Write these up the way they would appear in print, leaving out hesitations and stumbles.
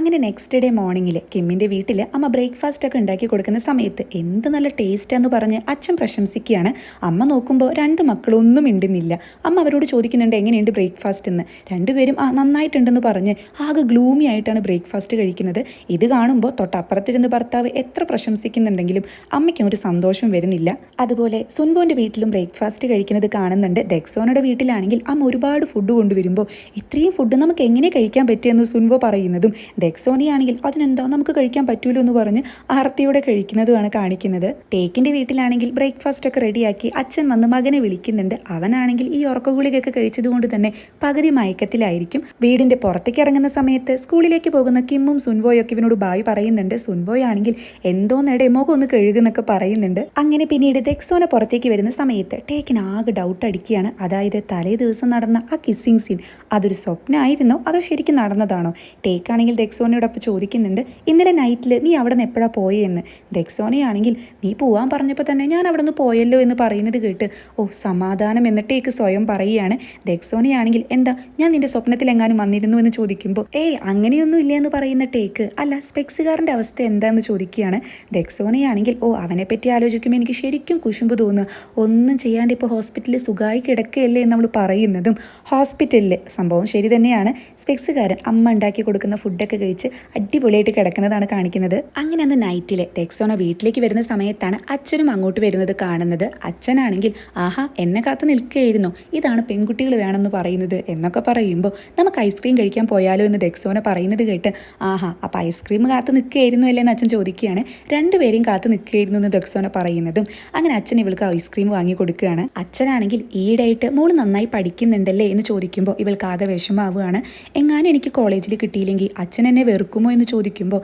അങ്ങനെ next day മോർണിംഗിൽ കിമ്മിൻ്റെ വീട്ടിൽ അമ്മ ബ്രേക്ക്ഫാസ്റ്റ് ഒക്കെ ഉണ്ടാക്കി കൊടുക്കുന്ന സമയത്ത് എന്ത് നല്ല ടേസ്റ്റാന്ന് പറഞ്ഞ് അച്ഛൻ പ്രശംസിക്കുകയാണ്. അമ്മ നോക്കുമ്പോൾ രണ്ട് മക്കളൊന്നും മിണ്ടുന്നില്ല. അമ്മ അവരോട് ചോദിക്കുന്നുണ്ട് എങ്ങനെയുണ്ട് ബ്രേക്ക്ഫാസ്റ്റ് എന്ന്. രണ്ടുപേരും നന്നായിട്ടുണ്ടെന്ന് പറഞ്ഞ് ആകെ ഗ്ലൂമി ആയിട്ടാണ് ബ്രേക്ക്ഫാസ്റ്റ് കഴിക്കുന്നത്. ഇത് കാണുമ്പോൾ തൊട്ടപ്പുറത്തിരുന്ന് ഭർത്താവ് എത്ര പ്രശംസിക്കുന്നുണ്ടെങ്കിലും അമ്മയ്ക്കും ഒരു സന്തോഷം വരുന്നില്ല. അതുപോലെ സുൻവോൻ്റെ വീട്ടിലും ബ്രേക്ക്ഫാസ്റ്റ് കഴിക്കുന്നത് കാണുന്നുണ്ട്. ഡെക്സോനയുടെ വീട്ടിലാണെങ്കിൽ അമ്മ ഒരുപാട് ഫുഡ് കൊണ്ടുവരുമ്പോൾ ഇത്രയും ഫുഡ് നമുക്ക് എങ്ങനെ കഴിക്കാൻ പറ്റിയെന്ന് സുൻവോ പറയുന്നതും ഡെക്സോണിയാണെങ്കിൽ അതിനെന്താ നമുക്ക് കഴിക്കാൻ പറ്റൂലോ എന്ന് പറഞ്ഞ് ആർത്തിയോടെ കഴിക്കുന്നതുമാണ് കാണിക്കുന്നത്. ടേക്കിൻ്റെ വീട്ടിലാണെങ്കിൽ ബ്രേക്ക്ഫാസ്റ്റ് ഒക്കെ റെഡിയാക്കി അച്ഛൻ വന്ന് മകനെ വിളിക്കുന്നുണ്ട്. അവനാണെങ്കിൽ ഈ ഉറക്കഗുളികയൊക്കെ കഴിച്ചതുകൊണ്ട് തന്നെ പകുതി മയക്കത്തിലായിരിക്കും. വീടിൻ്റെ പുറത്തേക്ക് ഇറങ്ങുന്ന സമയത്ത് സ്കൂളിലേക്ക് പോകുന്ന കിമ്മും സുൻവോയൊക്കെ ഇവനോട് ബായ് പറയുന്നുണ്ട്. സുൻവോയാണെങ്കിൽ എന്തോന്നെടെ മുഖം ഒന്ന് കഴുകുന്നൊക്കെ പറയുന്നുണ്ട്. അങ്ങനെ പിന്നീട് ഡെക്സോന പുറത്തേക്ക് വരുന്ന സമയത്ത് ടേക്കിന് ആകെ ഡൗട്ട് അടിക്കുകയാണ്. അതായത് തലേ ദിവസം നടന്ന ആ കിസ്സിങ് സീൻ അതൊരു സ്വപ്നമായിരുന്നോ അതോ ശരിക്കും നടന്നതാണോ? ടേക്കാണെങ്കിൽ ഡെക്സോനയോടൊപ്പം ചോദിക്കുന്നുണ്ട്, ഇന്നലെ നൈറ്റിൽ നീ അവിടെ നിന്ന് എപ്പോഴാണ് പോയെന്ന്. ഡെക്സോനയാണെങ്കിൽ നീ പോവാൻ പറഞ്ഞപ്പോൾ തന്നെ ഞാൻ അവിടെ നിന്ന് പോയല്ലോ എന്ന് പറയുന്നത് കേട്ട് ഓ സമാധാനം എന്ന് ടേക്ക് സ്വയം പറയുകയാണ്. ഡെക്സോനയാണെങ്കിൽ എന്താ ഞാൻ നിന്റെ സ്വപ്നത്തിൽ എങ്ങാനും വന്നിരുന്നു എന്ന് ചോദിക്കുമ്പോൾ അങ്ങനെയൊന്നും ഇല്ല എന്ന് പറയുന്ന ടേക്ക് അല്ല സ്പെക്സുകാരൻ്റെ അവസ്ഥ എന്താണെന്ന് ചോദിക്കുകയാണ്. ഡെക്സോനയാണെങ്കിൽ അവനെപ്പറ്റി ആലോചിക്കുമ്പോൾ എനിക്ക് ശരിക്കും കുശുമ്പ് തോന്നുക. ഒന്നും ചെയ്യാണ്ട് ഇപ്പോൾ ഹോസ്പിറ്റലിൽ സുഖമായി കിടക്കുകയല്ലേ എന്ന് നമ്മൾ പറയുന്നതും ഹോസ്പിറ്റലിൽ സംഭവം ശരി തന്നെയാണ്. സ്പെക്സുകാരൻ അമ്മ ഉണ്ടാക്കി കൊടുക്കുന്ന ഫുഡൊക്കെ കഴിച്ച് അടിപൊളിയായിട്ട് കിടക്കുന്നതാണ് കാണിക്കുന്നത്. അങ്ങനെ അന്ന് നൈറ്റിൽ ഡെക്സോന വീട്ടിലേക്ക് വരുന്ന സമയത്താണ് അച്ഛനും അങ്ങോട്ട് വരുന്നത് കാണുന്നത്. അച്ഛനാണെങ്കിൽ ആഹാ എന്നെ കാത്ത് നിൽക്കുകയായിരുന്നു, ഇതാണ് പെൺകുട്ടികൾ വേണമെന്ന് പറയുന്നത് എന്നൊക്കെ പറയുമ്പോൾ നമുക്ക് ഐസ്ക്രീം കഴിക്കാൻ പോയാലോ എന്ന് ഡെക്സോന പറയുന്നത് കേട്ട് ആഹാ അപ്പോൾ ഐസ്ക്രീം കാത്ത് നിൽക്കുകയായിരുന്നു അല്ലേ എന്ന് അച്ഛൻ ചോദിക്കുകയാണ്. രണ്ടുപേരെയും കാത്ത് നിൽക്കുകയായിരുന്നു എന്ന് ഡെക്സോന പറയുന്നതും അങ്ങനെ അച്ഛൻ ഇവൾക്ക് ഐസ്ക്രീം വാങ്ങി കൊടുക്കുകയാണ്. അച്ഛനാണെങ്കിൽ ഈയിടെയായിട്ട് മോള് നന്നായി പഠിക്കുന്നുണ്ടല്ലേ എന്ന് ചോദിക്കുമ്പോൾ ഇവൾക്ക് ആകെ വിഷമാവുകയാണ്. എങ്ങാനും എനിക്ക് കോളേജിൽ കിട്ടിയില്ലെങ്കിൽ അച്ഛൻ എന്നെ വെറുക്കുമോ എന്ന് ചോദിക്കുമ്പോൾ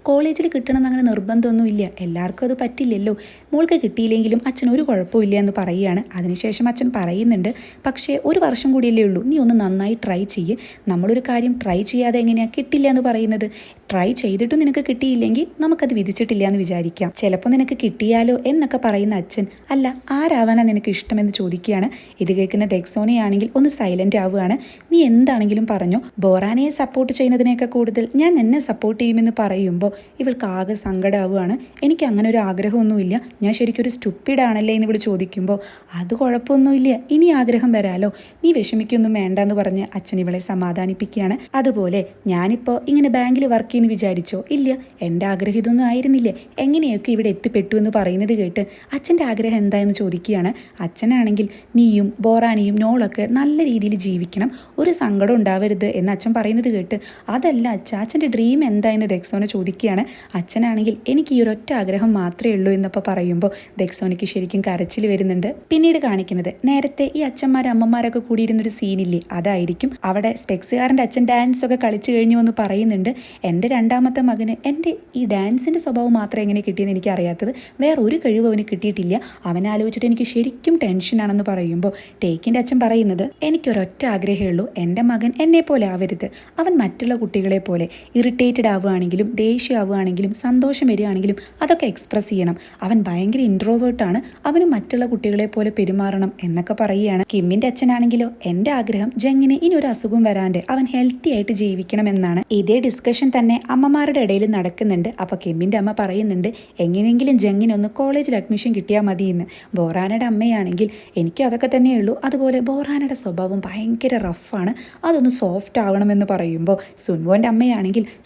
കോളേജിൽ കിട്ടണമെന്ന് അങ്ങനെ നിർബന്ധമൊന്നുമില്ല, എല്ലാവർക്കും അത് പറ്റില്ലല്ലോ, മോൾക്ക് കിട്ടിയില്ലെങ്കിലും അച്ഛൻ ഒരു കുഴപ്പമില്ല എന്ന് പറയുകയാണ്. അതിനുശേഷം അച്ഛൻ പറയുന്നുണ്ട്, പക്ഷേ ഒരു വർഷം കൂടിയല്ലേ ഉള്ളൂ, നീ ഒന്ന് നന്നായി ട്രൈ ചെയ്യ്, നമ്മളൊരു കാര്യം ട്രൈ ചെയ്യാതെ എങ്ങനെയാണ് കിട്ടില്ല എന്ന് പറയുന്നത്, ട്രൈ ചെയ്തിട്ടും നിനക്ക് കിട്ടിയില്ലെങ്കിൽ നമുക്കത് വിധിച്ചിട്ടില്ല എന്ന് വിചാരിക്കാം, ചിലപ്പോൾ നിനക്ക് കിട്ടിയാലോ എന്നൊക്കെ പറയുന്ന അച്ഛൻ അല്ല ആരാവാനാ നിനക്ക് ഇഷ്ടമെന്ന് ചോദിക്കുകയാണ്. ഇത് കേൾക്കുന്ന ഡെക്സോനയാണെങ്കിൽ ഒന്ന് സൈലന്റ് ആവുകയാണ്. നീ എന്താണെങ്കിലും പറഞ്ഞോ, ബോറാനയെ സപ്പോർട്ട് ചെയ്യുന്നതിനേക്കാൾ കൂടുതൽ ഞാൻ എന്നെ സപ്പോർട്ട് ചെയ്യുമെന്ന് പറയുമ്പോൾ ഇവൾക്ക് ആകെ സങ്കടമാവുകയാണ്. എനിക്ക് അങ്ങനെ ഒരു ആഗ്രഹമൊന്നുമില്ല, ഞാൻ ശരിക്കും ഒരു സ്റ്റുപ്പിഡാണല്ലേ എന്ന് ഇവൾ ചോദിക്കുമ്പോൾ അത് കുഴപ്പമൊന്നുമില്ല, ഇനി ആഗ്രഹം വരാലോ, നീ വിഷമിക്കൊന്നും വേണ്ട എന്ന് പറഞ്ഞ് അച്ഛൻ ഇവളെ സമാധാനിപ്പിക്കുകയാണ്. അതുപോലെ ഞാനിപ്പോൾ ഇങ്ങനെ ബാങ്കിൽ വർക്ക് ചെയ്യുന്നു വിചാരിച്ചോ, ഇല്ല എൻ്റെ ആഗ്രഹം ഇതൊന്നും ആയിരുന്നില്ല, എങ്ങനെയൊക്കെ ഇവിടെ എത്തിപ്പെട്ടു എന്ന് പറയുന്നത് കേട്ട് അച്ഛൻ്റെ ആഗ്രഹം എന്തായെന്ന് ചോദിക്കുകയാണ്. അച്ഛനാണെങ്കിൽ നീയും ബോറാനിയും നോളൊക്കെ നല്ല രീതിയിൽ ജീവിക്കണം, ഒരു സങ്കടം ഉണ്ടാവരുത് എന്ന് അച്ഛൻ പറയുന്നത് കേട്ട് അതല്ല അച്ഛൻ്റെ ഡ്രീം എന്തായെന്ന് ഡെക്സോന ചോദിക്കുകയാണ്. അച്ഛനാണെങ്കിൽ എനിക്ക് ഈ ഒരൊറ്റ ആഗ്രഹം മാത്രമേ ഉള്ളൂ എന്നപ്പോൾ പറയുമ്പോൾ ഡെക്സോനയ്ക്ക് ശരിക്കും കരച്ചിൽ വരുന്നുണ്ട്. പിന്നീട് കാണിക്കുന്നത് നേരത്തെ ഈ അച്ഛന്മാരും അമ്മമാരൊക്കെ കൂടിയിരുന്നൊരു സീനില്ലേ, അതായിരിക്കും. അവിടെ സ്പെക്സുകാരൻ്റെ അച്ഛൻ ഡാൻസ് ഒക്കെ കളിച്ചു കഴിഞ്ഞു എന്ന് പറയുന്നുണ്ട്. എൻ്റെ രണ്ടാമത്തെ മകന് എൻ്റെ ഈ ഡാൻസിൻ്റെ സ്വഭാവം മാത്രം എങ്ങനെ കിട്ടിയെന്ന് എനിക്ക് അറിയാത്തത്, വേറെ ഒരു കഴിവ് അവന് കിട്ടിയിട്ടില്ല, അവനെ ആലോചിച്ചിട്ട് എനിക്ക് ശരിക്കും ടെൻഷനാണെന്ന് പറയുമ്പോൾ ടേക്കിൻ്റെ അച്ഛൻ പറയുന്നത് എനിക്കൊരൊറ്റ ആഗ്രഹമേ ഉള്ളൂ, എൻ്റെ മകൻ എന്നെ പോലെ ആവരുത്, അവൻ മറ്റുള്ള കുട്ടികളെ പോലെ ഇറിറ്റേറ്റഡ് ആവുകയാണെങ്കിലും ദേഷ്യമാവുകയാണെങ്കിലും സന്തോഷം വരികയാണെങ്കിലും അതൊക്കെ എക്സ്പ്രസ് ചെയ്യണം, അവൻ ഭയങ്കര ഇൻട്രോവേർട്ടാണ്, അവന് മറ്റുള്ള കുട്ടികളെ പോലെ പെരുമാറണം എന്നൊക്കെ പറയുകയാണ്. കിമ്മിൻ്റെ അച്ഛനാണെങ്കിലോ എൻ്റെ ആഗ്രഹം ജങ്ങിന് ഇനി ഒരു അസുഖം വരാണ്ട് അവൻ ഹെൽത്തി ആയിട്ട് ജീവിക്കണം എന്നാണ്. ഇതേ ഡിസ്കഷൻ തന്നെ അമ്മമാരുടെ ഇടയിൽ നടക്കുന്നുണ്ട്. അപ്പോൾ കിമ്മിൻ്റെ അമ്മ പറയുന്നുണ്ട് എങ്ങനെയെങ്കിലും ജങ്ങിനൊന്ന് കോളേജിൽ അഡ്മിഷൻ കിട്ടിയാൽ മതി എന്ന്. ബോറാനയുടെ അമ്മയാണെങ്കിൽ എനിക്കും അതൊക്കെ തന്നെയുള്ളൂ, അതുപോലെ ബോറാനയുടെ സ്വഭാവം ഭയങ്കര റഫാണ്, അതൊന്ന് സോഫ്റ്റ് ആകണമെന്ന് പറയുമ്പോൾ സുൻവോൻ്റെ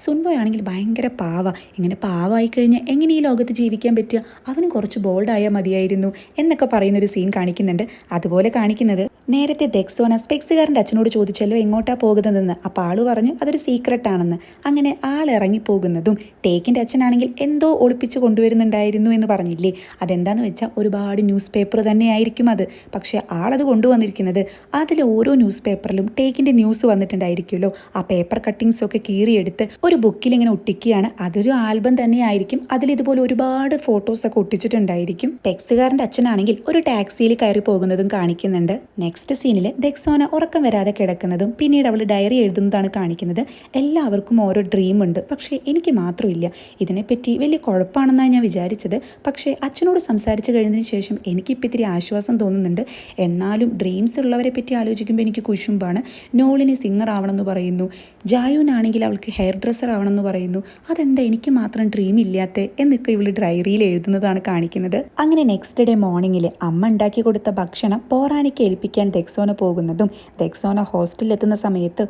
സുൻവോയാണെങ്കിൽ ഭയങ്കര പാവ, ഇങ്ങനെ പാവമായി കഴിഞ്ഞാൽ എങ്ങനെ ഈ ലോകത്ത് ജീവിക്കാൻ പറ്റുക, അവന് കുറച്ച് ബോൾഡായാൽ മതിയായിരുന്നു എന്നൊക്കെ പറയുന്നൊരു സീൻ കാണിക്കുന്നുണ്ട്. അതുപോലെ കാണിക്കുന്നത് നേരത്തെ ഡെക്സോന സ്പെക്സുകാരൻ്റെ അച്ഛനോട് ചോദിച്ചല്ലോ എങ്ങോട്ടാ പോകുന്നതെന്ന്. അപ്പോൾ ആള് പറഞ്ഞു അതൊരു സീക്രട്ട് ആണെന്ന്. അങ്ങനെ ആൾ ഇറങ്ങിപ്പോകുന്നതും ടേക്കിൻ്റെ അച്ഛനാണെങ്കിൽ എന്തോ ഒളിപ്പിച്ച് കൊണ്ടുവരുന്നുണ്ടായിരുന്നു എന്ന് പറഞ്ഞില്ലേ, അതെന്താണെന്ന് വെച്ചാൽ ഒരുപാട് ന്യൂസ് പേപ്പർ തന്നെയായിരിക്കും അത്. പക്ഷേ ആളത് കൊണ്ടുവന്നിരിക്കുന്നത് അതിൽ ഓരോ ന്യൂസ് പേപ്പറിലും ടേക്കിൻ്റെ ന്യൂസ് വന്നിട്ടുണ്ടായിരിക്കുമല്ലോ, ആ പേപ്പർ കട്ടിങ്സൊക്കെ കീറിയെടുത്ത് ഒരു ബുക്കിൽ ഇങ്ങനെ ഒട്ടിക്കുകയാണ്. അതൊരു ആൽബം തന്നെയായിരിക്കും, അതിലിതുപോലെ ഒരുപാട് ഫോട്ടോസൊക്കെ ഒട്ടിച്ചിട്ടുണ്ടായിരിക്കും. ടെക്സുകാരൻ്റെ അച്ഛനാണെങ്കിൽ ഒരു ടാക്സിയിൽ കയറി പോകുന്നതും കാണിക്കുന്നുണ്ട്. നെക്സ്റ്റ് സീനിൽ ഡെക്സോന ഉറക്കം വരാതെ കിടക്കുന്നതും പിന്നീട് അവൾ ഡയറി എഴുതുന്നതാണ് കാണിക്കുന്നത്. എല്ലാവർക്കും ഓരോ ഡ്രീം ഉണ്ട്, പക്ഷേ എനിക്ക് മാത്രമില്ല, ഇതിനെപ്പറ്റി വലിയ കുഴപ്പമാണെന്നാണ് ഞാൻ വിചാരിച്ചത്, പക്ഷേ അച്ഛനോട് സംസാരിച്ച് കഴിഞ്ഞതിന് ശേഷം എനിക്കിപ്പോൾ ഇത്തിരി ആശ്വാസം തോന്നുന്നുണ്ട്, എന്നാലും ഡ്രീംസ് ഉള്ളവരെ പറ്റി ആലോചിക്കുമ്പോൾ എനിക്ക് കുശുമ്പാണ്. നോളിന് സിംഗർ ആവണമെന്ന് പറയുന്നു, ജായുവിനാണെങ്കിൽ അവൾക്ക് അവൾക്ക് ഹെയർ ഡ്രസ്സർ ആവണമെന്ന് പറയുന്നു. അതെന്താ എനിക്ക് മാത്രം ഡ്രീം ഇല്ലാത്ത എന്നൊക്കെ ഇവൾ ഡയറിയിൽ എഴുതുന്നതാണ് കാണിക്കുന്നത്. അങ്ങനെ നെക്സ്റ്റ് ഡേ മോർണിംഗിൽ അമ്മ ഉണ്ടാക്കി കൊടുത്ത ഭക്ഷണം ബോറാനയ്ക്ക് ഏൽപ്പിക്കാൻ ദെക്സോന പോകുന്നതും ദെക്സോന ഹോസ്റ്റലിൽ എത്തുന്ന സമയത്ത്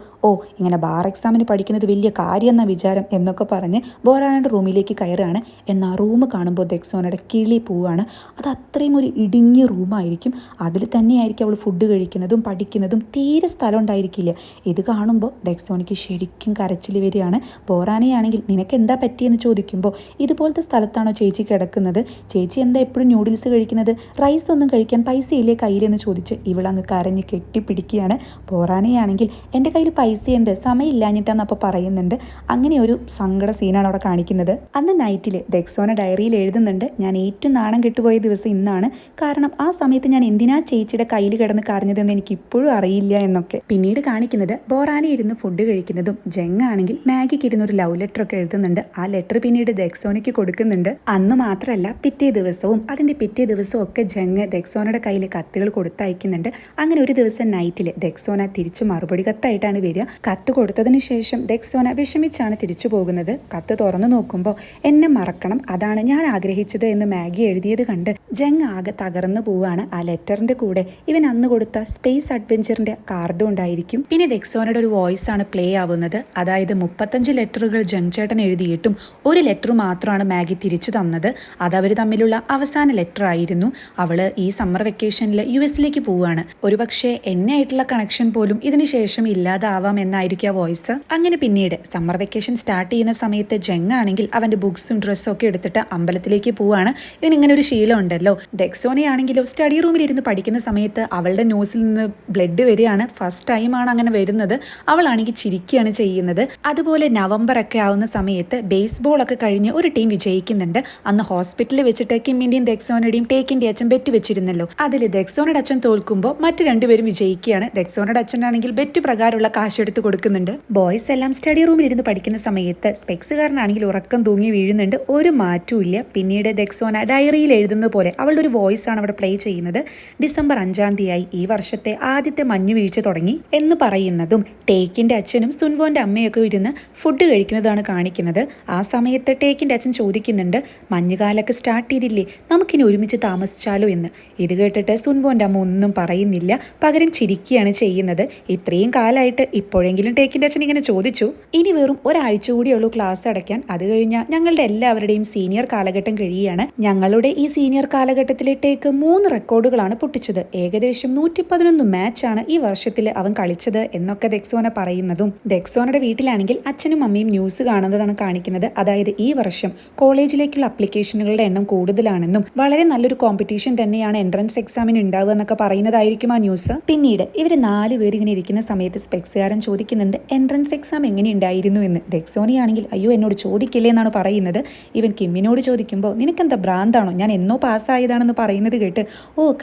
ഇങ്ങനെ ബാർ എക്സാമിന് പഠിക്കുന്നത് വലിയ കാര്യം എന്ന വിചാരം എന്നൊക്കെ പറഞ്ഞ് ബോറാനയുടെ റൂമിലേക്ക് കയറുകയാണ്. എന്നാൽ റൂം കാണുമ്പോൾ ദെക്സോനയുടെ കിളി പോവാണ്. അത് അത്രയും ഒരു ഇടുങ്ങിയ റൂമായിരിക്കും. അതിൽ തന്നെയായിരിക്കും അവൾ ഫുഡ് കഴിക്കുന്നതും പഠിക്കുന്നതും. തീരെ സ്ഥലം ഉണ്ടായിരിക്കില്ല. ഇത് കാണുമ്പോൾ ദെക്സോനയ്ക്ക് ശരിക്കും കരച്ചിൽ വരികയാണ്. ബോറാനയാണെങ്കിൽ നിനക്ക് എന്താ പറ്റിയെന്ന് ചോദിക്കുമ്പോൾ ഇതുപോലത്തെ സ്ഥലത്താണോ ചേച്ചി കിടക്കുന്നത്, ചേച്ചി എന്താ എപ്പോഴും ന്യൂഡിൽസ് കഴിക്കുന്നത്, റൈസ് ഒന്നും കഴിക്കാൻ പൈസ ഇല്ലേ കയ്യിലെന്ന് ചോദിച്ച് ഇവളങ്ങ് കരഞ്ഞ് കെട്ടിപ്പിടിക്കുകയാണ്. ബോറാനയാണെങ്കിൽ എൻ്റെ കയ്യിൽ പൈസയുണ്ട്, സമയമില്ലാഞ്ഞിട്ടാന്ന് അപ്പോൾ പറയുന്നുണ്ട്. അങ്ങനെ ഒരു സങ്കട സീനാണ് അവിടെ കാണിക്കുന്നത്. അന്ന് നൈറ്റിൽ ദെക്സോന ഡയറിയിൽ എഴുതുന്നുണ്ട്, ഞാൻ ഏറ്റവും നാണം കെട്ടുപോയ ദിവസം ഇന്നാണ്. കാരണം ആ സമയത്ത് ഞാൻ എന്തിനാ ചേച്ചിയുടെ കയ്യിൽ കിടന്ന് കരഞ്ഞതെന്ന് എനിക്ക് ഇപ്പോഴും അറിയില്ല എന്നൊക്കെ. പിന്നീട് കാണിക്കുന്നത് ബോറാന ഇരുന്ന് ഫുഡ് കഴിക്കുന്നതും ജങ് ആണെങ്കിൽ മാഗിക്ക് ഇരുന്ന് ഒരു ലവ് ലെറ്റർ ഒക്കെ എഴുതുന്നുണ്ട്. ആ ലെറ്റർ പിന്നീട് ദെക്സോനയ്ക്ക് കൊടുക്കുന്നുണ്ട്. അന്ന് മാത്രമല്ല പിറ്റേ ദിവസവും അതിൻ്റെ പിറ്റേ ദിവസവും ഒക്കെ ജങ് ദെക്സോനയുടെ കയ്യിൽ കത്തുകൾ കൊടുത്തയക്കുന്നുണ്ട്. അങ്ങനെ ഒരു ദിവസം നൈറ്റിൽ ദെക്സോന തിരിച്ചു മറുപടി കത്തായിട്ടാണ് വരിക. കത്ത് കൊടുത്തതിന് ശേഷം ദെക്സോന വിഷമിച്ചാണ് തിരിച്ചു പോകുന്നത്. കത്ത് തുറന്നു നോക്കുമ്പോൾ എന്നെ മറക്കണം, അതാണ് ഞാൻ ആഗ്രഹിച്ചത് എന്ന് മാഗി എഴുതിയത് കണ്ട് ജങ് ആകെ തകർന്നു പോവുകയാണ്. ആ ലെറ്ററിന്റെ കൂടെ ഇവൻ അന്ന് കൊടുത്ത സ്പേസ് അഡ്വഞ്ചറിന്റെ കാർഡും ഉണ്ടായിരിക്കും. പിന്നെ ദെക്സോനയുടെ ഒരു വോയിസ് ആണ് പ്ലേ ആവുന്നത്. അതായത് 35 ലെറ്ററുകൾ ജങ് ചേട്ടൻ എഴുതിയിട്ടും ഒരു ലെറ്റർ മാത്രമാണ് മാഗി തിരിച്ചു തന്നത്. അതവർ തമ്മിലുള്ള അവസാന ലെറ്റർ ആയിരുന്നു. അവള് ഈ സമ്മർ വെക്കേഷനിൽ US പോവുകയാണ്. ഒരുപക്ഷെ എന്നെ ആയിട്ടുള്ള കണക്ഷൻ പോലും ഇതിനു ശേഷം ഇല്ലാതാവാം എന്നായിരിക്കും ആ വോയിസ്. അങ്ങനെ പിന്നീട് സമ്മർ വെക്കേഷൻ സ്റ്റാർട്ട് ചെയ്യുന്ന സമയത്ത് ജങ് ആണെങ്കിൽ അവന്റെ ബുക്സും ഡ്രസ്സും ഒക്കെ എടുത്തിട്ട് അമ്പലത്തിലേക്ക് പോവാണ്. ഇവൻ ഇങ്ങനെ ഒരു ശീലം ഉണ്ടല്ലോ. ദെക്സോനയാണെങ്കിലും സ്റ്റഡി റൂമിൽ ഇരുന്ന് പഠിക്കുന്ന സമയത്ത് അവളുടെ നോസിൽ നിന്ന് ബ്ലഡ് വരികയാണ്. ഫസ്റ്റ് ടൈമാണ് അങ്ങനെ വരുന്നത്. അവളാണെങ്കിൽ ചിരിക്കുകയാണ് ചെയ്യുന്നത്. അതുപോലെ നവംബർ ഒക്കെ ആവുന്ന സമയത്ത് ബേസ്ബോൾ ഒക്കെ കഴിഞ്ഞ് ഒരു ടീം വിജയിക്കുന്നുണ്ട്. അന്ന് ഹോസ്പിറ്റലിൽ വെച്ചിട്ട് കിമ്മിന്റെയും ദെക്സോനയുടെയും ടേക്കിന്റെ അച്ഛൻ ബെറ്റ് വെച്ചിരുന്നല്ലോ. അതിൽ ദെക്സോനയുടെ അച്ഛൻ തോൽക്കുമ്പോൾ മറ്റു രണ്ടുപേരും വിജയിക്കുകയാണ്. ദെക്സോനയുടെ അച്ഛനാണെങ്കിൽ ബെറ്റ് പ്രകാരമുള്ള കാശ് എടുത്ത് കൊടുക്കുന്നുണ്ട്. ബോയ്സ് എല്ലാം സ്റ്റഡി റൂമിൽ ഇരുന്ന് പഠിക്കുന്ന സമയത്ത് സ്പെക്സുകാരനാണെങ്കിൽ ഉറക്കം തൂങ്ങി വീഴുന്നുണ്ട്. ഒരു മാറ്റവും ഇല്ല. പിന്നീട് ദെക്സോന ഡയറിയിൽ എഴുതുന്നത് പോലെ അവളുടെ ഒരു വോയിസ് ആണ് അവിടെ പ്ലേ ചെയ്യുന്നത്. ഡിസംബർ 5-ാം തീയതി ഈ വർഷത്തെ ആദ്യത്തെ മഞ്ഞു വീഴ്ച തുടങ്ങി എന്ന് പറയുന്നതും ടേക്കിന്റെ അച്ഛനും സുൻവോന്റെ അമ്മയൊക്കെ ഇരുന്ന് ഫുഡ് കഴിക്കുന്നതാണ് കാണിക്കുന്നത്. ആ സമയത്ത് ടേക്കിന്റെ അച്ഛൻ ചോദിക്കുന്നുണ്ട്, മഞ്ഞുകാലൊക്കെ സ്റ്റാർട്ട് ചെയ്തില്ലേ, നമുക്കിനി ഒരുമിച്ച് താമസിച്ചാലോ എന്ന്. ഇത് കേട്ടിട്ട് സുൻവോന്റെ അമ്മ ഒന്നും പറയുന്നില്ല, പകരം ചിരിക്കുകയാണ് ചെയ്യുന്നത്. ഇത്രയും കാലമായിട്ട് ഇപ്പോഴെങ്കിലും ടേക്കിന്റെ അച്ഛൻ ഇങ്ങനെ ചോദിച്ചു. ഇനി വെറും ഒരാഴ്ച കൂടിയുള്ളൂ ക്ലാസ് അടയ്ക്കാൻ. അത് കഴിഞ്ഞാൽ ഞങ്ങളുടെ എല്ലാവരുടെയും സീനിയർ കാലഘട്ടം കഴിയുകയാണ്. ഞങ്ങളുടെ ഈ സീനിയർ കാലഘട്ടത്തിലെ ടേക്ക് 3 റെക്കോർഡുകളാണ് പൊട്ടിച്ചത്. ഏകദേശം 111 മാച്ചാണ് ഈ വർഷത്തിൽ അവൻ കളിച്ചത് എന്നൊക്കെ ദെക്സോന പറയുന്നതും. ദെക്സോനയുടെ വീട്ടിലാണെങ്കിൽ അച്ഛനും അമ്മയും ന്യൂസ് കാണുന്നതാണ് കാണിക്കുന്നത്. അതായത് ഈ വർഷം കോളേജിലേക്കുള്ള അപ്ലിക്കേഷനുകളുടെ എണ്ണം കൂടുതലാണെന്നും വളരെ നല്ലൊരു കോമ്പറ്റീഷൻ തന്നെയാണ് എൻട്രൻസ് എക്സാമിന് ഉണ്ടാവുക എന്നൊക്കെ പറയുന്നതായിരിക്കും ആ ന്യൂസ്. പിന്നീട് ഇവർ 4 പേര് ഇങ്ങനെ ഇരിക്കുന്ന സമയത്ത് സ്പെക്സുകാരൻ ചോദിക്കുന്നുണ്ട്, എൻട്രൻസ് എക്സാം എങ്ങനെ ഉണ്ടായിരുന്നു എന്ന്. ദെക്സോനയാണെങ്കിൽ അയ്യോ എന്നോട് ചോദിക്കില്ലേ എന്നാണ് പറയുന്നത്. ഇവൻ കിമ്മിനോട് ചോദിക്കുമ്പോൾ നിനക്കെന്താ ഭ്രാന്താണോ, ഞാൻ എന്നോ പാസ്സായതാണെന്ന് പറയുന്നത് കേട്ട്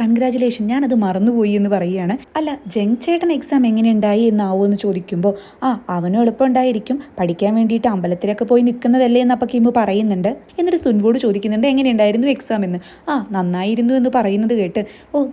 കൺഗ്രാജുലേഷൻ, ഞാനത് മറന്നുപോയി എന്ന് പറയുകയാണ്. അല്ല ജങ് ചേട്ടൻ എക്സാം എങ്ങനെ ഉണ്ടായി എന്നാവോ എന്ന് ചോദിക്കുമ്പോൾ അവനും എളുപ്പമുണ്ടായിരിക്കും, പഠിക്കാൻ വേണ്ടിയിട്ട് അമ്പലത്തിലൊക്കെ പോയി നിൽക്കുന്നതല്ലേ എന്നപ്പോൾ കിമ്മു പറയുന്നുണ്ട്. എന്നിട്ട് സുൻവോട് ചോദിക്കുന്നുണ്ട് എങ്ങനെ ഉണ്ടായിരുന്നു എക്സാം എന്ന്. നന്നായിരുന്നു എന്ന് പറയുന്നത് കേട്ട്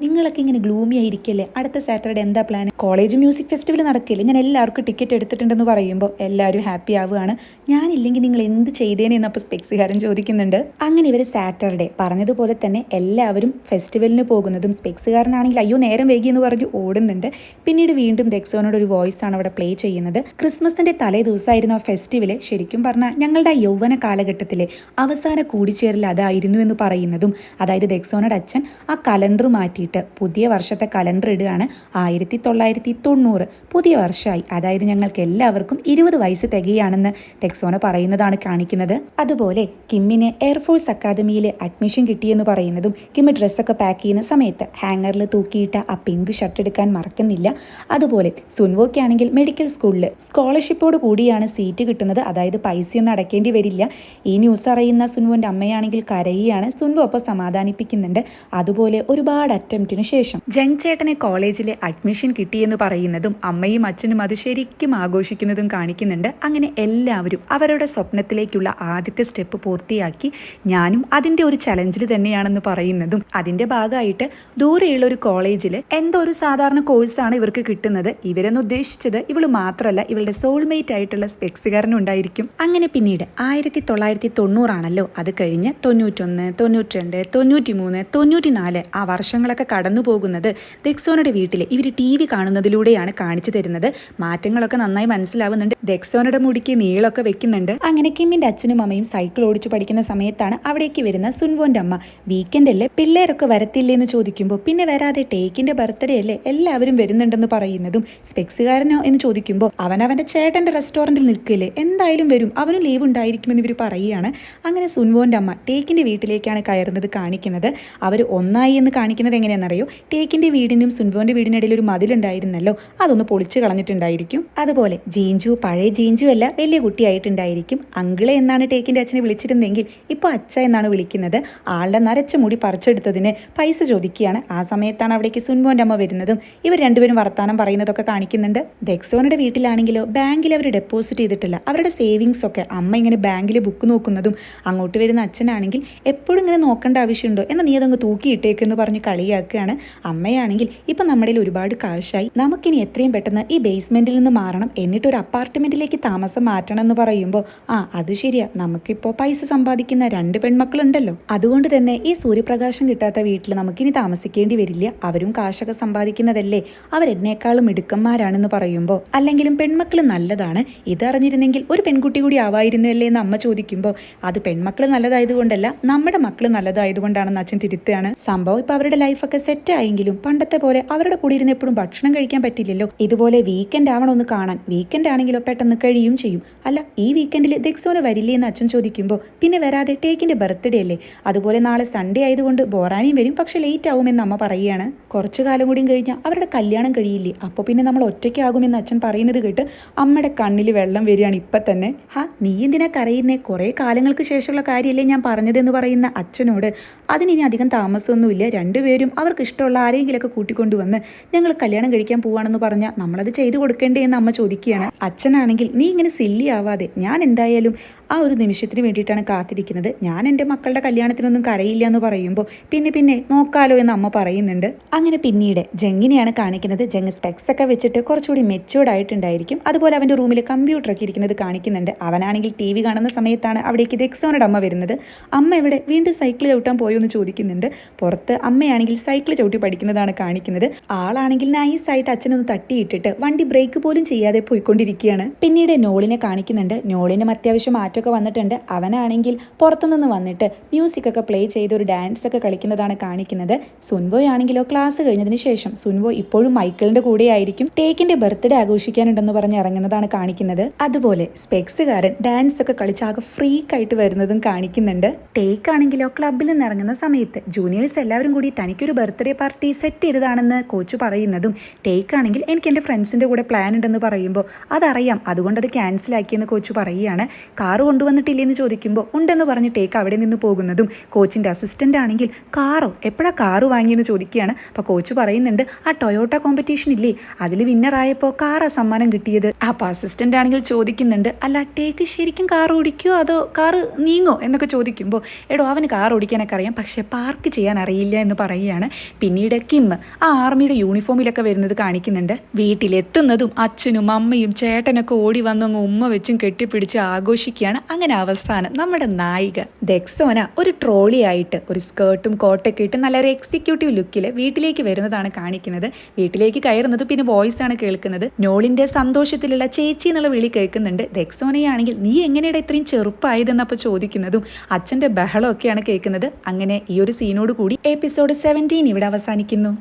നിങ്ങളൊക്കെ ഇങ്ങനെ ഗ്ലൂമി ആയിരിക്കല്ലേ, അടുത്ത സാറ്റർഡേ എന്താ പ്ലാൻ, കോളേജ് മ്യൂസിക് ഫെസ്റ്റിവൽ നടക്കില്ലേ, ഞാൻ എല്ലാവർക്കും ടിക്കറ്റ് എടുത്തിട്ടുണ്ടെന്ന് പറയുമ്പോൾ എല്ലാവരും ഹാപ്പി ആവുകയാണ്. ഞാനില്ലെങ്കിൽ നിങ്ങൾ എന്ത് ചെയ്തേനെ എന്നപ്പോൾ സ്പെക്സുകാരൻ ചോദിക്കുന്നുണ്ട്. അങ്ങനെ ഇവർ സാറ്റർഡേ പറഞ്ഞതുപോലെ തന്നെ എല്ലാവരും ഫെസ്റ്റിവലിന് പോകുന്നതും സ്പെക്സുകാരനാണെങ്കിൽ അയ്യോ നേരം വൈകി എന്ന് പറഞ്ഞ് ഓടുന്നുണ്ട്. പിന്നീട് വീണ്ടും ദെക്സോനോട് ഒരു വോയിസ് ആണ് അവിടെ പ്ലേ ചെയ്യുന്നത്. ക്രിസ്മസിന്റെ തലേ ദിവസമായിരുന്നു ആ ഫെസ്റ്റിവല്. ശരിക്കും പറഞ്ഞാൽ ഞങ്ങളുടെ യൗവന കാലഘട്ടത്തിലെ അവസാന കൂടിച്ചേരൽ അതായിരുന്നു എന്ന് പറയുന്നതും. അതായത് ദെക്സോനയുടെ അച്ഛൻ ആ കലണ്ടർ മാറ്റിയിട്ട് പുതിയ വർഷത്തെ കലണ്ടർ ഇടുകയാണ്. 1990 പുതിയ വർഷമായി. അതായത് ഞങ്ങൾക്ക് എല്ലാവർക്കും 20 വയസ്സ് തികയാണെന്ന് ദെക്സോന പറയുന്നതാണ് കാണിക്കുന്നത്. അതുപോലെ കിമ്മിന് എയർഫോഴ്സ് അക്കാദമിയിൽ അഡ്മിഷൻ കിട്ടിയെന്ന് പറയുന്നതും കിമ്മി ഡ്രസ്സൊക്കെ പാക്ക് ചെയ്യുന്ന സമയത്ത് ഹാങ്ങറിൽ തൂക്കിയിട്ട് ആ പിങ്ക് ഷർട്ട് എടുക്കാൻ മറക്കുന്നില്ല. അതുപോലെ സുൻവോക്കാണെങ്കിൽ മെഡിക്കൽ സ്കൂളിൽ സ്കോളർഷിപ്പോട് കൂടിയാണ് സീറ്റ് കിട്ടുന്നത്. അതായത് പൈസയൊന്നും അടയ്ക്കേണ്ടി വരില്ല. ഈ ന്യൂസ് അറിയുന്ന സുൻവോന്റെ അമ്മയാണെങ്കിൽ കരയുകയാണ്. സുൻവോ അപ്പോൾ സമാധാനിപ്പിക്കുന്നുണ്ട്. അതുപോലെ ഒരുപാട് അറ്റംപ്റ്റിന് ശേഷം ജങ് ചേട്ടനെ കോളേജിൽ അഡ്മിഷൻ കിട്ടിയെന്ന് പറയുന്നതും അമ്മയും അച്ഛനും അത് ശരിക്കും ആഘോഷിക്കുന്നതും കാണിക്കുന്നുണ്ട്. അങ്ങനെ എല്ലാവരും അവരുടെ സ്വപ്നത്തിലേക്കുള്ള ആദ്യത്തെ സ്റ്റെപ്പ് പൂർത്തിയാക്കി. ഞാനും അതിൻ്റെ ഒരു ചലഞ്ചിൽ തന്നെയാണെന്ന് പറയുന്നതും അതിൻ്റെ ഭാഗമായിട്ട് ദൂരെയുള്ള ഒരു കോളേജിൽ എന്തോ ഒരു സാധാരണ കോഴ്സാണ് ഇവർക്ക് കിട്ടുന്നത്. ഇവരെന്ന് ഉദ്ദേശിച്ചത് ഇവള് മാത്രമല്ല, ഇവളുടെ സോൾമേറ്റ് ആയിട്ടുള്ള സ്പെക്സുകാരനും ഉണ്ടായിരിക്കും. അങ്ങനെ പിന്നീട് 1990 അത് കഴിഞ്ഞ് 91, 92, 93, 94 ആ വർഷങ്ങളൊക്കെ കടന്നു പോകുന്നത് ദെക്സോനയുടെ വീട്ടിൽ ഇവർ TV കാണുന്നതിലൂടെയാണ് കാണിച്ചു തരുന്നത്. മാറ്റങ്ങളൊക്കെ നന്നായി മനസ്സിലാവുന്നുണ്ട്. ദെക്സോനയുടെ മുടിക്ക് നീളമൊക്കെ വെക്കുന്നുണ്ട്. അങ്ങനെ കിമ്മിന്റെ അച്ഛനും അമ്മയും സൈക്കിൾ ഓടിച്ചു പഠിക്കുന്ന സമയത്താണ് അവിടേക്ക് വരുന്ന സുൻവോന്റെ അമ്മ. വീക്കെൻഡല്ലേ പിള്ളേരൊക്കെ വരത്തില്ലേന്ന് ചോദിക്കുമ്പോൾ പിന്നെ വരാതെ ടേക്കിന്റെ ബർത്ത്ഡേ അല്ലേ എല്ലാവരും വരുന്നുണ്ടെന്ന് പറയുന്നതും സ്പെക്സുകാരനോ എന്ന് ചോദിക്കുമ്പോൾ അവനവന്റെ ചേട്ടന്റെ റെസ്റ്റോറന്റിൽ നിൽക്കില്ലേ, എന്തായാലും വരും, അവന് ലീവ് ഉണ്ടായിരിക്കുമെന്ന് ഇവർ പറയുകയാണ്. അങ്ങനെ സുൻവോന്റെ അമ്മ ടേക്കിന്റെ വീട്ടിലേക്കാണ് കയറുന്നത് കാണിക്കുന്നത്. അവർ ഒന്നായി എന്ന് കാണിക്കുന്നത് എങ്ങനെയാണെന്നറിയോ? ടേക്കിന്റെ വീടിനും സുൻവോന്റെ വീടിനിടയിൽ ഒരു മതിലുണ്ടായിരുന്നല്ലോ, അതൊന്ന് പൊളിച്ചു കളഞ്ഞിട്ടുണ്ടായിരിക്കും. അതുപോലെ ജീഞ്ചു പഴയ ജീഞ്ചു അല്ല, വലിയ കുട്ടിയായിട്ടുണ്ടായിരിക്കും. അങ്കിളെ എന്നാണ് ടേക്കിന്റെ അച്ഛനെ വിളിച്ചിരുന്നെങ്കിൽ ഇപ്പോൾ അച്ഛ എന്നാണ് വിളിക്കുന്നത്. ആളുടെ നരച്ച മുടി പറിച്ചെടുത്തതിന് പൈസ ചോദിക്കുകയാണ്. ആ സമയത്താണ് അവിടേക്ക് സുൻവോന്റെ അമ്മ വരുന്നതും ഇവർ രണ്ടുപേരും വർത്താനം പറയുന്നതൊക്കെ കാണിക്കുന്നുണ്ട്. ദെക്സോനയുടെ വീട്ടിലാണെങ്കിലോ ബാങ്കിൽ അവർ ഡെപ്പോസിറ്റ് ചെയ്തിട്ടില്ല അവരുടെ സേവിങ്സ് ഒക്കെ. അമ്മ ഇങ്ങനെ ബാങ്കിൽ ബുക്ക് നോക്കുന്നതും അങ്ങോട്ട് വരുന്ന അച്ഛനാണെങ്കിൽ എപ്പോഴും ഇങ്ങനെ നോക്കേണ്ട ആവശ്യമുണ്ടോ എന്നാൽ നീ അതങ്ങ് തൂക്കിയിട്ടേക്കെന്ന് പറഞ്ഞ് കളിയാക്കുകയാണ്. അമ്മയാണെങ്കിൽ ഇപ്പം നമ്മുടെ ഒരുപാട് കാശായി, നമുക്കിനി എത്രയും പെട്ടെന്ന് ഈ ബേസ്മെന്റിൽ നിന്ന് മാറണം, എന്നിട്ട് ഒരു അപ്പാർട്ട്മെന്റിലേക്ക് താമസം മാറ്റണം എന്ന് പറയുമ്പോൾ അത് ശരിയാ, നമുക്കിപ്പോൾ പൈസ സമ്പാദിക്കുന്ന 2 പെൺമക്കളുണ്ടല്ലോ, അതുകൊണ്ട് തന്നെ ഈ സൂര്യപ്രകാശം കിട്ടാത്ത വീട്ടിൽ നമുക്കിനി താമസിക്കേണ്ടി വരില്ല, അവരും കാശൊക്കെ സമ്പാദിക്കുന്നതല്ലേ, അവരെന്നേക്കാളും മിടുക്കന്മാരാണെന്ന് പറയുമ്പോൾ അല്ലെങ്കിലും പെൺമക്കൾ നല്ലതാണ്, ഇതറിഞ്ഞിരുന്നെങ്കിൽ ഒരു പെൺകുട്ടി കൂടി ആവായിരുന്നല്ലേ എന്ന് അമ്മ ചോദിക്കുമ്പോൾ അത് പെൺമക്കൾ നല്ലതായതുകൊണ്ടല്ല നമ്മുടെ മക്കൾ നല്ലതായതുകൊണ്ടാണെന്ന് അച്ഛൻ തിരുത്തുകയാണ്. സംഭവം ഇപ്പൊ അവരുടെ ലൈഫൊക്കെ സെറ്റ് ആയെങ്കിലും പണ്ടത്തെ പോലെ അവരുടെ കൂടെ ഇരുന്ന് എപ്പോഴും ഭക്ഷണം കഴിക്കാൻ പറ്റില്ലല്ലോ. ഇതുപോലെ വീക്കെൻഡ് ആവണമെന്ന് കാണാൻ, വീക്കെൻഡ് ആണെങ്കിലോ പെട്ടെന്ന് കഴിയും ചെയ്യും. അല്ല ഈ വീക്കെൻഡിൽ ദെക്സോന വരില്ലേ എന്ന് അച്ഛൻ ചോദിക്കുമ്പോൾ പിന്നെ വരാതെ ടേക്കിന്റെ ബർത്ത്ഡേ അല്ലേ, അതുപോലെ നാളെ സൺഡേ ആയതുകൊണ്ട് ബോറാനിയും വരും, പക്ഷെ ലേറ്റ് ആവുമെന്ന് അമ്മ പറയുകയാണ്. കുറച്ചു കാലം കൂടിയും കഴിഞ്ഞാൽ അവരുടെ കല്യാണം കഴിയില്ലേ, അപ്പോൾ പിന്നെ നമ്മൾ ഒറ്റയ്ക്കാകുമെന്ന് അച്ഛൻ പറയുന്നത് കേട്ട് അമ്മയുടെ കണ്ണിൽ വെള്ളം വരികയാണ് ഇപ്പം തന്നെ. നീ എന്തിനാ കരയുന്നേ, കുറേ കാലങ്ങൾക്ക് ശേഷമുള്ള കാര്യമല്ലേ ഞാൻ പറഞ്ഞതെന്ന് പറയുന്ന അച്ഛനോട് അതിനി അധികം താമസമൊന്നുമില്ല, രണ്ടുപേരും അവർക്ക് ഇഷ്ടമുള്ള ആരെങ്കിലുമൊക്കെ കൂട്ടിക്കൊണ്ടുവന്ന് ഞങ്ങൾ കല്യാണം കഴിക്കാൻ പോവാണെന്ന് പറഞ്ഞാൽ നമ്മളത് ചെയ്തു കൊടുക്കേണ്ടേ എന്ന് അമ്മ ചോദിക്കുകയാണ്. അച്ഛനാണെങ്കിൽ നീ ഇങ്ങനെ സില്ലി ആവാതെ, ഞാൻ എന്തായാലും ആ ഒരു നിമിഷത്തിന് വേണ്ടിയിട്ടാണ് കാത്തിരിക്കുന്നത്, ഞാൻ എൻ്റെ മക്കളുടെ കല്യാണത്തിനൊന്നും കരയില്ല എന്ന് പറയുമ്പോൾ പിന്നെ നോക്കാലോ എന്ന് അമ്മ പറയുന്നുണ്ട്. അങ്ങനെ പിന്നീട് ജങ്ങിനെയാണ് കാണിക്കുന്നത്. ജങ് സ്പെക്സ് ഒക്കെ വെച്ചിട്ട് കുറച്ചുകൂടി മെച്യൂർഡ് ആയിട്ടുണ്ടായിരിക്കും. അതുപോലെ അവൻ്റെ റൂമിൽ കമ്പ്യൂട്ടറൊക്കെ ഇരിക്കുന്നത് കാണിക്കുന്നുണ്ട്. അവനാണെങ്കിൽ TV കാണുന്ന സമയത്താണ് അവിടേക്ക് ദെക്സോനയുടെ അമ്മ വരുന്നത്. അമ്മ എവിടെ, വീണ്ടും സൈക്കിൾ ചവിട്ടാൻ പോയോ എന്ന് ചോദിക്കുന്നുണ്ട്. പുറത്ത് അമ്മയാണെങ്കിൽ സൈക്കിൾ ചവിട്ടി പഠിക്കുന്നതാണ് കാണിക്കുന്നത്. ആളാണെങ്കിൽ നൈസായിട്ട് അച്ഛനൊന്ന് തട്ടിയിട്ടിട്ട് വണ്ടി ബ്രേക്ക് പോലും ചെയ്യാതെ പോയിക്കൊണ്ടിരിക്കുകയാണ്. പിന്നീട് നോളിനെ കാണിക്കുന്നുണ്ട്. നോളിനും അത്യാവശ്യം മാറ്റമൊക്കെ വന്നിട്ടുണ്ട്. അവനാണെങ്കിൽ പുറത്തുനിന്ന് വന്നിട്ട് മ്യൂസിക് ഒക്കെ പ്ലേ ചെയ്ത് ഒരു ഡാൻസ് ഒക്കെ കളിക്കുന്നതാണ് കാണിക്കുന്നത്. സുൻവോ ആണെങ്കിലോ ക്ലാസ് കഴിഞ്ഞതിന് ശേഷം സുൻവോ ഇപ്പോഴും മൈക്കിളിന്റെ കൂടെ ആയിരിക്കും. ടേക്കിന്റെ ബർത്ത്ഡേ ആഘോഷിക്കാനുണ്ടെന്ന് പറഞ്ഞ് ഇറങ്ങുന്നതാണ് കാണിക്കുന്നത്. അതുപോലെ സ്പെക്സുകാരൻ ഡാൻസ് ഒക്കെ കളിച്ച് ആകെ ഫ്രീക്കായിട്ട് വരുന്നതും കാണിക്കുന്നുണ്ട്. ടേക്ക് ആണെങ്കിലോ ക്ലബിൽ നിന്ന് ഇറങ്ങുന്ന സമയത്ത് ജൂനിയേഴ്സ് എല്ലാവരും കൂടി തനിക്കൊരു ബർത്ത്ഡേ പാർട്ടി സെറ്റ് ചെയ്തതാണെന്ന് കോച്ച് പറയുന്നതും ടേക്ക് ആണെങ്കിൽ എനിക്ക് എൻ്റെ ഫ്രണ്ട്സിൻ്റെ കൂടെ പ്ലാൻ ഉണ്ടെന്ന് പറയുമ്പോൾ അതറിയാം, അതുകൊണ്ട് അത് ക്യാൻസൽ ആക്കിയെന്ന് കോച്ച് പറയുകയാണ്. കാറ് കൊണ്ടുവന്നിട്ടില്ലെന്ന് ചോദിക്കുമ്പോൾ ഉണ്ടെന്ന് പറഞ്ഞ് ടേക്ക് അവിടെ നിന്ന് പോകുന്നതും കോച്ചിൻ്റെ അസിസ്റ്റൻ്റ് ആണെങ്കിൽ കാറോ, എപ്പോഴാണ് കാറ് വാങ്ങിയെന്ന് ചോദിക്കുകയാണ്. അപ്പോൾ കോച്ച് പറയുന്നുണ്ട് ആ ടൊയോട്ട കോമ്പറ്റീഷൻ ഇല്ലേ അതിൽ വിന്നറായപ്പോൾ കാറാ സമ്മാനം കിട്ടിയത്. അപ്പോൾ അസിസ്റ്റൻ്റ് ആണെങ്കിൽ ചോദിക്കുന്നുണ്ട് അല്ല ടേക്ക് ശരിക്കും കാർ ഓടിക്കുമോ അതോ കാറ് നീങ്ങോ എന്നൊക്കെ ചോദിക്കുമ്പോൾ എടോ അവന് കാർ ഓടിക്കാനൊക്കെ അറിയാം പക്ഷേ പാർക്ക് ചെയ്യാൻ അറിയില്ല എന്ന് പറയുകയാണ്. പിന്നീട് കിം ആ ആർമിയുടെ യൂണിഫോമിലൊക്കെ വരുന്നത് കാണിക്കുന്നുണ്ട്. വീട്ടിലെത്തുന്നതും അച്ഛനും അമ്മയും ചേട്ടനൊക്കെ ഓടി വന്നങ്ങ് ഉമ്മ വെച്ചും കെട്ടിപ്പിടിച്ച് ആഘോഷിക്കുകയാണ്. അങ്ങനെ അവസാനം നമ്മുടെ നായിക ദെക്സോന ഒരു ട്രോളി ആയിട്ട് ഒരു സ്കേർട്ടും കോട്ടൊക്കെ ഇട്ട് നല്ലൊരു എക്സിക്യൂട്ടീവ് ലുക്കിൽ വീട്ടിലേക്ക് വരുന്നതാണ് കാണിക്കുന്നത്. വീട്ടിലേക്ക് കയറുന്നത് പിന്നെ വോയിസ് ആണ് കേൾക്കുന്നത്. നോളിന്റെ സന്തോഷത്തിലുള്ള ചേച്ചി എന്നുള്ള വിളി കേൾക്കുന്നുണ്ട്. ദെക്സോനയാണെങ്കിൽ നീ എങ്ങനെയാണ് ഇത്രയും ചെറുപ്പമായതെന്നപ്പോൾ ചോദിക്കുന്നതും അച്ഛൻ്റെ ബഹളമൊക്കെയാണ് കേൾക്കുന്നത്. അങ്ങനെ ഈ ഒരു സീനോട് കൂടി എപ്പിസോഡ് 17 ഇവിടെ അവസാനിക്കുന്നു.